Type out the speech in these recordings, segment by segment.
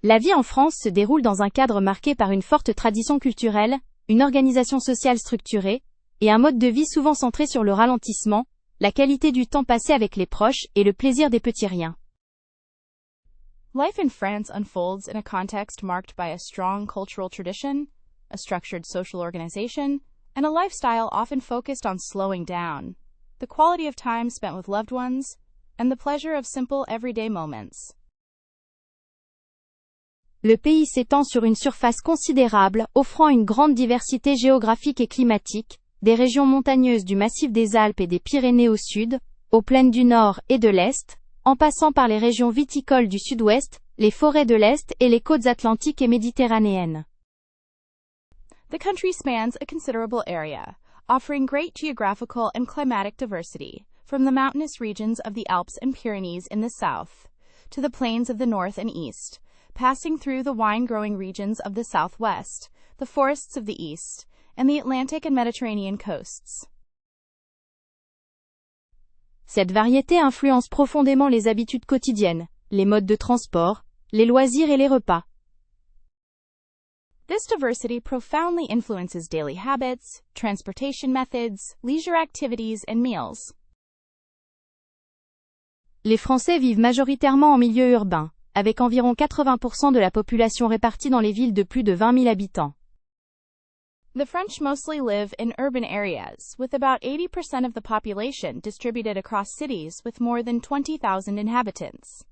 La vie en France se déroule dans un cadre marqué par une forte tradition culturelle, une organisation sociale structurée, et un mode de vie souvent centré sur le ralentissement, la qualité du temps passé avec les proches et le plaisir des petits riens. Life in France unfolds in a context marked by a strong cultural tradition, a structured social organization, and a lifestyle often focused on slowing down, the quality of time spent with loved ones, and the pleasure of simple everyday moments. Le pays s'étend sur une surface considérable, offrant une grande diversité géographique et climatique, des régions montagneuses du massif des Alpes et des Pyrénées au sud, aux plaines du nord et de l'est, en passant par les régions viticoles du sud-ouest, les forêts de l'est et les côtes atlantiques et méditerranéennes. The country spans a considerable area, offering great geographical and climatic diversity, from the mountainous regions of the Alps and Pyrenees in the south, to the plains of the north and east, passing through the wine-growing regions of the southwest, the forests of the east, and the Atlantic and Mediterranean coasts. Cette variété influence profondément les habitudes quotidiennes, les modes de transport, les loisirs et les repas. This diversity profoundly influences daily habits, transportation methods, leisure activities, and meals. Les Français vivent majoritairement en milieu urbain, avec environ 80% de la population répartie dans les villes de plus de 20 000 habitants. The French mostly live in urban areas, with about 80% of the population distributed across cities with more than 20,000 inhabitants.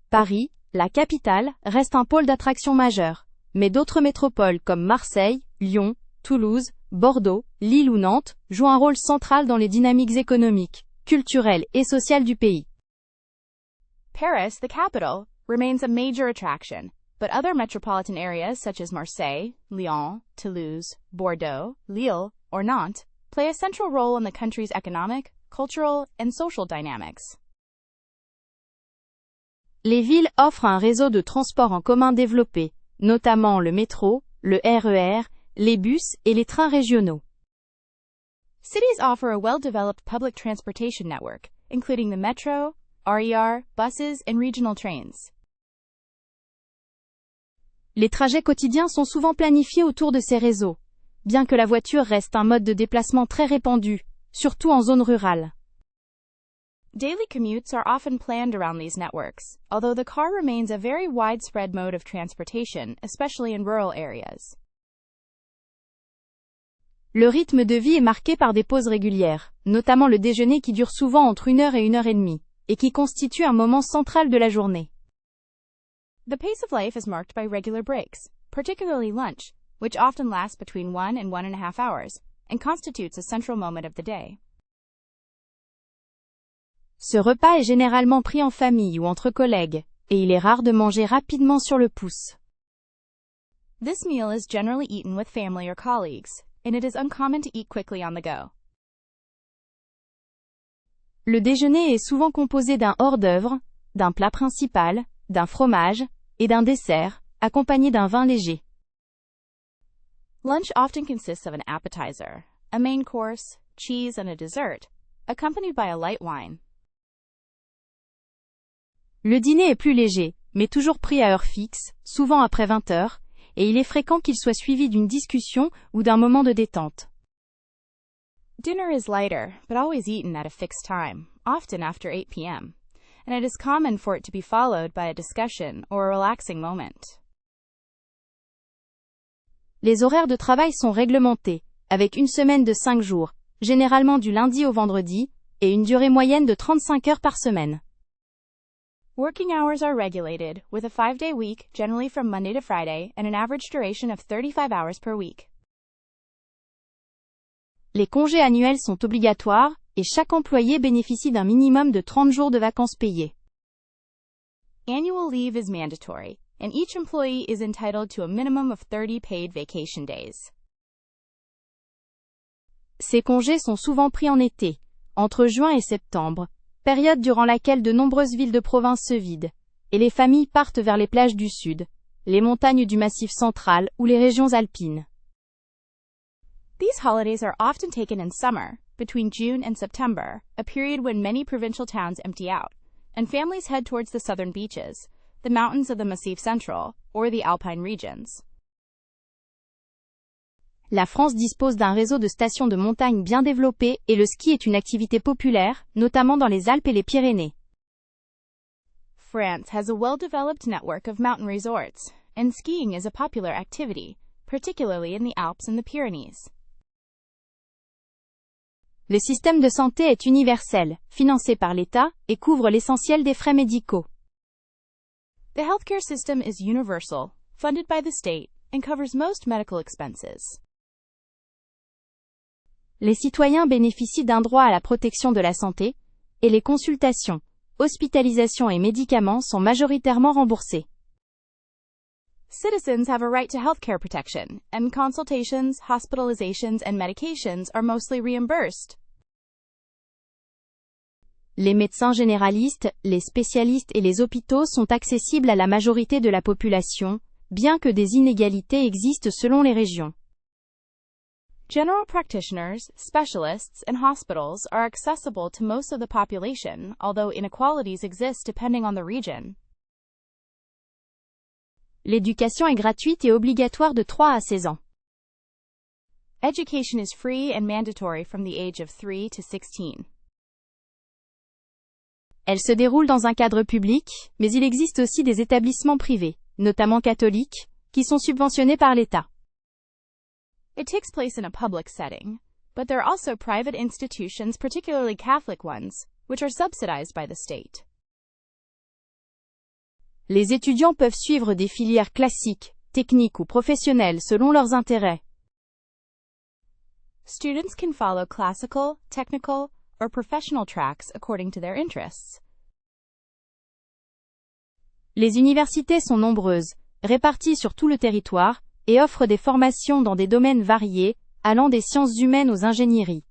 Paris, la capitale, reste un pôle d'attraction majeur, mais d'autres métropoles comme Marseille, Lyon, Toulouse, Bordeaux, Lille ou Nantes jouent un rôle central dans les dynamiques économiques, culturelles et sociales du pays. Paris, the capital, remains a major attraction, but other metropolitan areas such as Marseille, Lyon, Toulouse, Bordeaux, Lille, or Nantes play a central role in the country's economic, cultural, and social dynamics. Les villes offrent un réseau de transport en commun développé, notamment le métro, le RER, les bus et les trains régionaux. Cities offer a well-developed public transportation network, including the metro, RER, buses, and regional trains. Les trajets quotidiens sont souvent planifiés autour de ces réseaux, bien que la voiture reste un mode de déplacement très répandu, surtout en zone rurale. Daily commutes are often planned around these networks, although the car remains a very widespread mode of transportation, especially in rural areas. Le rythme de vie est marqué par des pauses régulières, notamment le déjeuner qui dure souvent entre 1 heure et 1 heure et demie, et qui constitue un moment central de la journée. The pace of life is marked by regular breaks, particularly lunch, which often lasts between 1 and 1.5 hours, and constitutes a central moment of the day. Ce repas est généralement pris en famille ou entre collègues, et il est rare de manger rapidement sur le pouce. This meal is generally eaten with family or colleagues, and it is uncommon to eat quickly on the go. Le déjeuner est souvent composé d'un hors-d'œuvre, d'un plat principal, d'un fromage, et d'un dessert, accompagné d'un vin léger. Lunch often consists of an appetizer, a main course, cheese, and a dessert, accompanied by a light wine. Le dîner est plus léger, mais toujours pris à heure fixe, souvent après 20 heures, et il est fréquent qu'il soit suivi d'une discussion ou d'un moment de détente. Dinner is lighter, but always eaten at a fixed time, often after 8 p.m., and it is common for it to be followed by a discussion or a relaxing moment. Les horaires de travail sont réglementés, avec une semaine de 5 jours, généralement du lundi au vendredi, et une durée moyenne de 35 heures par semaine. Working hours are regulated, with a 5-day week, generally from Monday to Friday, and an average duration of 35 hours per week. Les congés annuels sont obligatoires, et chaque employé bénéficie d'un minimum de 30 jours de vacances payées. Annual leave is mandatory, and each employee is entitled to a minimum of 30 paid vacation days. Ces congés sont souvent pris en été, entre juin et septembre, période durant laquelle de nombreuses villes de province se vident, et les familles partent vers les plages du sud, les montagnes du Massif central ou les régions alpines. These holidays are often taken in summer, between June and September, a period when many provincial towns empty out, and families head towards the southern beaches, the mountains of the Massif Central, or the Alpine regions. La France dispose d'un réseau de stations de montagne bien développé et le ski est une activité populaire, notamment dans les Alpes et les Pyrénées. France has a well-developed network of mountain resorts, and skiing is a popular activity, particularly in the Alps and the Pyrenees. Le système de santé est universel, financé par l'État, et couvre l'essentiel des frais médicaux. The healthcare system is universal, funded by the state, and covers most medical expenses. Les citoyens bénéficient d'un droit à la protection de la santé, et les consultations, hospitalisations et médicaments sont majoritairement remboursés. Citizens have a right to healthcare protection, and consultations, hospitalizations, and medications are mostly reimbursed. Les médecins généralistes, les spécialistes et les hôpitaux sont accessibles à la majorité de la population, bien que des inégalités existent selon les régions. General practitioners, specialists, and hospitals are accessible to most of the population, although inequalities exist depending on the region. L'éducation est gratuite et obligatoire de 3 à 16 ans. Education is free and mandatory from the age of 3 to 16. Elle se déroule dans un cadre public, mais il existe aussi des établissements privés, notamment catholiques, qui sont subventionnés par l'État. It takes place in a public setting, but there are also private institutions, particularly Catholic ones, which are subsidized by the state. Les étudiants peuvent suivre des filières classiques, techniques ou professionnelles selon leurs intérêts. Students can follow classical, technical, or professional tracks according to their interests. Les universités sont nombreuses, réparties sur tout le territoire, et offrent des formations dans des domaines variés, allant des sciences humaines aux ingénieries.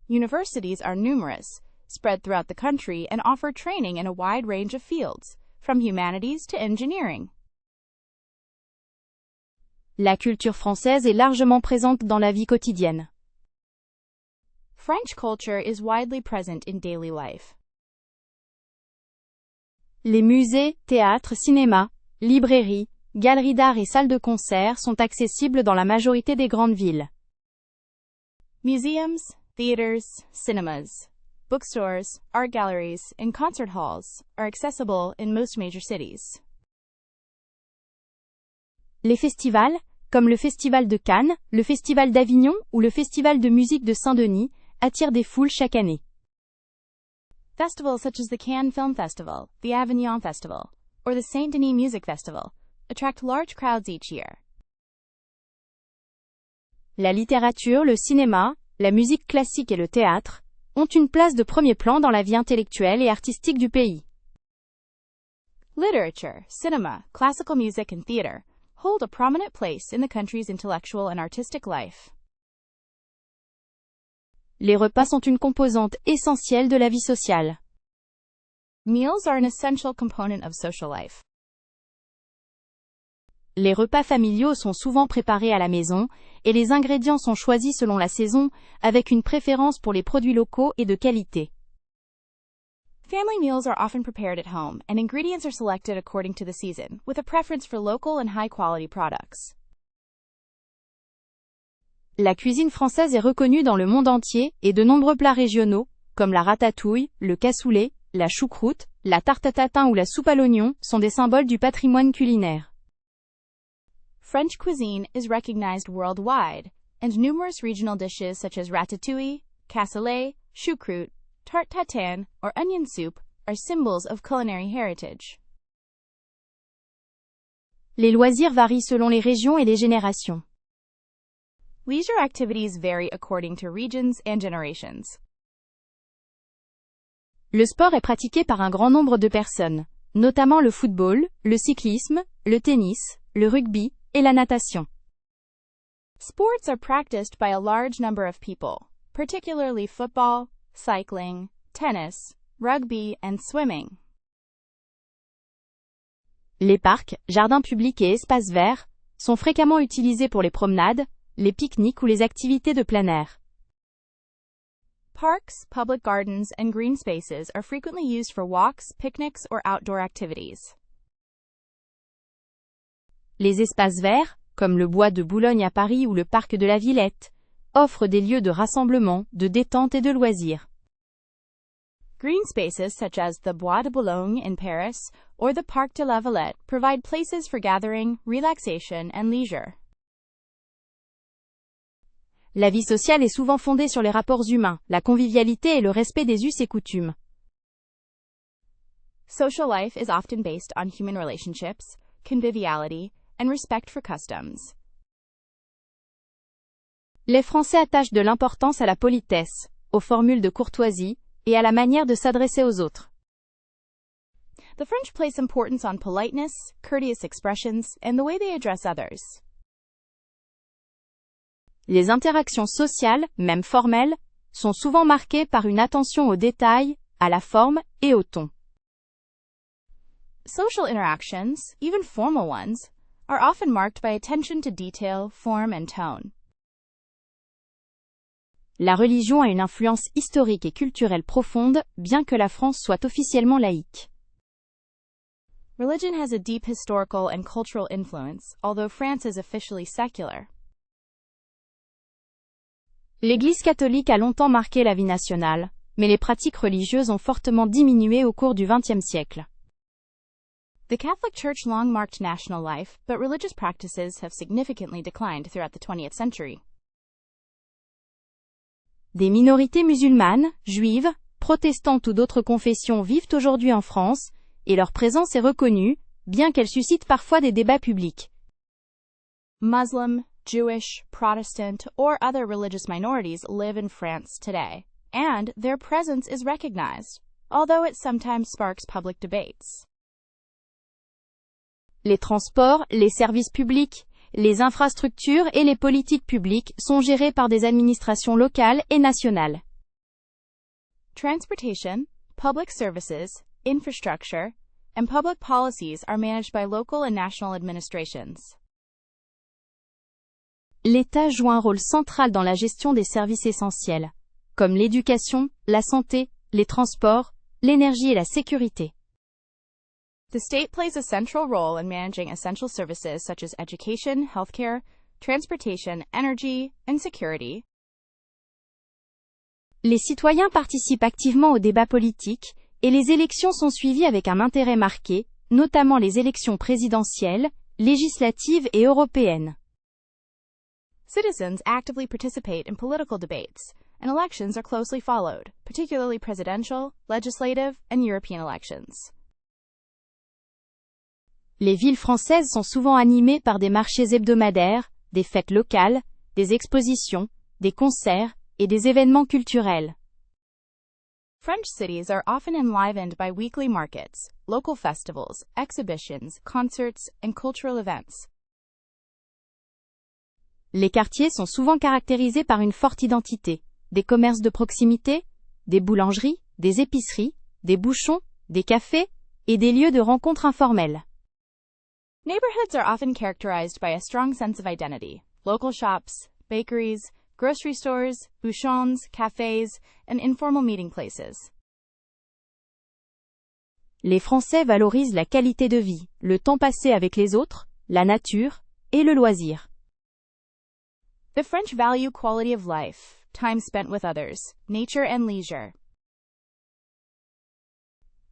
Universities are numerous, spread throughout the country, and offer training in a wide range of fields, from humanities to engineering. La culture française est largement présente dans la vie quotidienne. French culture is widely present in daily life. Les musées, théâtres, cinémas, librairies, galeries d'art et salles de concert sont accessibles dans la majorité des grandes villes. Museums, theaters, cinemas, bookstores, art galleries, and concert halls are accessible in most major cities. Les festivals, comme le Festival de Cannes, le Festival d'Avignon ou le Festival de musique de Saint-Denis, attirent des foules chaque année. Festivals such as the Cannes Film Festival, the Avignon Festival, or the Saint-Denis Music Festival attract large crowds each year. La littérature, le cinéma, la musique classique et le théâtre ont une place de premier plan dans la vie intellectuelle et artistique du pays. Literature, cinema, classical music, and theater hold a prominent place in the country's intellectual and artistic life. Les repas sont une composante essentielle de la vie sociale. Meals are an essential component of social life. Les repas familiaux sont souvent préparés à la maison, et les ingrédients sont choisis selon la saison, avec une préférence pour les produits locaux et de qualité. Family meals are often prepared at home, and ingredients are selected according to the season, with a preference for local and high-quality products. La cuisine française est reconnue dans le monde entier, et de nombreux plats régionaux, comme la ratatouille, le cassoulet, la choucroute, la tarte à tatin ou la soupe à l'oignon, sont des symboles du patrimoine culinaire. French cuisine is recognized worldwide, and numerous regional dishes such as ratatouille, cassoulet, choucroute, tarte tatin, or onion soup are symbols of culinary heritage. Les loisirs varient selon les régions et les générations. Leisure activities vary according to regions and generations. Le sport est pratiqué par un grand nombre de personnes, notamment le football, le cyclisme, le tennis, le rugby, et la natation. Sports are practiced by a large number of people, particularly football, cycling, tennis, rugby, and swimming. Les parcs, jardins publics et espaces verts sont fréquemment utilisés pour les promenades, les pique-niques ou les activités de plein air. Parks, public gardens, and green spaces are frequently used for walks, picnics, or outdoor activities. Les espaces verts, comme le bois de Boulogne à Paris ou le parc de la Villette, offrent des lieux de rassemblement, de détente et de loisirs. Green spaces such as the Bois de Boulogne in Paris or the Parc de la Villette provide places for gathering, relaxation, and leisure. La vie sociale est souvent fondée sur les rapports humains, la convivialité et le respect des us et coutumes. Social life is often based on human relationships, conviviality, and respect for customs. Les Français attachent de l'importance à la politesse, aux formules de courtoisie, et à la manière de s'adresser aux autres. The French place importance on politeness, courteous expressions, and the way they address others. Les interactions sociales, même formelles, sont souvent marquées par une attention aux détails, à la forme et au ton. Social interactions, even formal ones, are often marked by attention to detail, form, and tone. La religion a une influence historique et culturelle profonde, bien que la France soit officiellement laïque. Religion has a deep historical and cultural influence, although France is officially secular. L'Église catholique a longtemps marqué la vie nationale, mais les pratiques religieuses ont fortement diminué au cours du XXe siècle. The Catholic Church long marked national life, but religious practices have significantly declined throughout the 20th century. Des minorités musulmanes, juives, protestantes ou d'autres confessions vivent aujourd'hui en France, et leur présence est reconnue, bien qu'elle suscite parfois des débats publics. Muslim, Jewish, Protestant, or other religious minorities live in France today, and their presence is recognized, although it sometimes sparks public debates. Les transports, les services publics, les infrastructures et les politiques publiques sont gérés par des administrations locales et nationales. Transportation, public services, infrastructure, and public policies are managed by local and national administrations. L'État joue un rôle central dans la gestion des services essentiels, comme l'éducation, la santé, les transports, l'énergie et la sécurité. The state plays a central role in managing essential services such as education, healthcare, transportation, energy, and security. Les citoyens participent activement aux débats politiques, et les élections sont suivies avec un intérêt marqué, notamment les élections présidentielles, législatives et européennes. Citizens actively participate in political debates, and elections are closely followed, particularly presidential, legislative, and European elections. Les villes françaises sont souvent animées par des marchés hebdomadaires, des fêtes locales, des expositions, des concerts et des événements culturels. French cities are often enlivened by weekly markets, local festivals, exhibitions, concerts, and cultural events. Les quartiers sont souvent caractérisés par une forte identité, des commerces de proximité, des boulangeries, des épiceries, des bouchons, des cafés et des lieux de rencontres informels. Neighborhoods are often characterized by a strong sense of identity. Local shops, bakeries, grocery stores, bouchons, cafés, and informal meeting places. Les Français valorisent la qualité de vie, le temps passé avec les autres, la nature et le loisir. The French value quality of life, time spent with others, nature and leisure.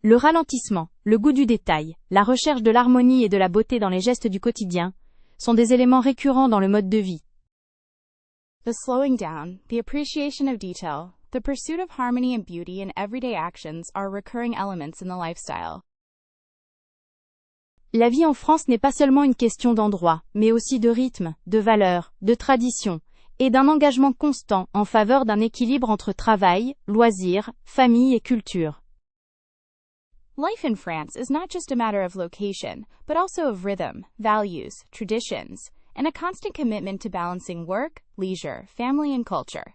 Le ralentissement, le goût du détail, la recherche de l'harmonie et de la beauté dans les gestes du quotidien, sont des éléments récurrents dans le mode de vie. The slowing down, the appreciation of detail, the pursuit of harmony and beauty in everyday actions are recurring elements in the lifestyle. La vie en France n'est pas seulement une question d'endroit, mais aussi de rythme, de valeurs, de tradition, et d'un engagement constant en faveur d'un équilibre entre travail, loisirs, famille et culture. Life in France is not just a matter of location, but also of rhythm, values, traditions, and a constant commitment to balancing work, leisure, family, and culture.